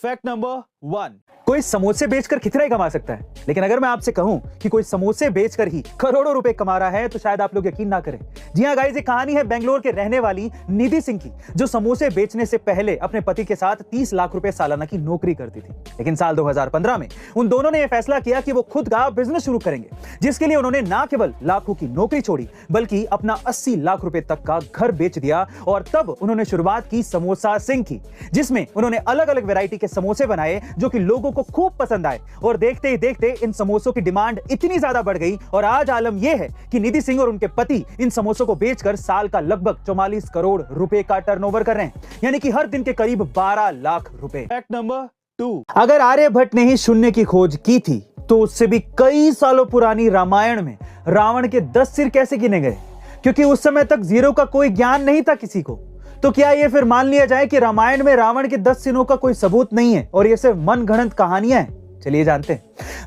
Fact number 1, कोई समोसे बेचकर कितना ही कमा सकता है, लेकिन अगर मैं आपसे कहूं कि कोई समोसे बेचकर ही करोड़ों रुपए कमा रहा है तो शायद आप लोग यकीन ना करें। जी हां गाइस, ये कहानी है बेंगलोर के रहने वाली निधि सिंह की, जो समोसे बेचने से पहले अपने पति के साथ 30 लाख रुपए सालाना की नौकरी करती थी। लेकिन साल 2015 में उन दोनों ने यह फैसला किया कि वो खुद का बिजनेस शुरू करेंगे, जिसके लिए उन्होंने ना केवल लाखों की नौकरी छोड़ी बल्कि अपना 80 लाख रुपए तक का घर बेच दिया। और तब उन्होंने शुरुआत की समोसा सिंह की, जिसमें उन्होंने अलग अलग वैरायटी के समोसे बनाए जो कि लोगों को खूब पसंद आए। और देखते ही देखते इन समोसों की डिमांड इतनी ज्यादा बढ़ गई और आज आलम यह है कि निधि सिंह और उनके पति इन समोसों को बेचकर साल का लगभग 44 करोड़ रुपए का टर्नओवर कर रहे हैं, यानी कि हर दिन के करीब 12 लाख रुपए। फैक्ट नंबर 2, अगर आर्यभट्ट ने ही शून्य की खोज की थी तो उससे भी कई सालों पुरानी रामायण में रावण के 10 सिर कैसे गिने गए? क्योंकि उस समय तक जीरो का कोई ज्ञान नहीं था किसी को। तो क्या यह फिर मान लिया जाए कि रामायण में रावण के 10 सिरों का कोई सबूत नहीं है और यह सिर्फ मनगढ़ंत कहानियां हैं? चलिए जानते हैं।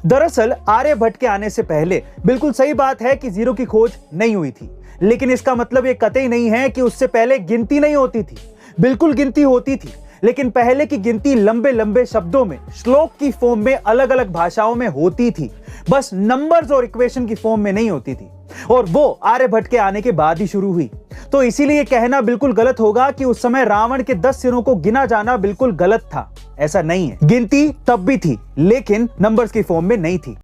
दरअसल आर्यभट्ट के आने से पहले बिल्कुल सही बात है कि जीरो की खोज नहीं हुई थी, लेकिन इसका मतलब यह कतई नहीं है कि उससे पहले गिनती नहीं होती थी। बिल्कुल गिनती होती थी, लेकिन पहले की गिनती लंबे लंबे शब्दों में, श्लोक की फॉर्म में, अलग अलग भाषाओं में होती थी, बस नंबर्स और इक्वेशन की फॉर्म में नहीं होती थी। और वो आर्यभट्ट के आने के बाद ही शुरू हुई। तो इसीलिए कहना बिल्कुल गलत होगा कि उस समय रावण के 10 सिरों को गिना जाना बिल्कुल गलत था। ऐसा नहीं है, गिनती तब भी थी, लेकिन नंबर्स की फॉर्म में नहीं थी।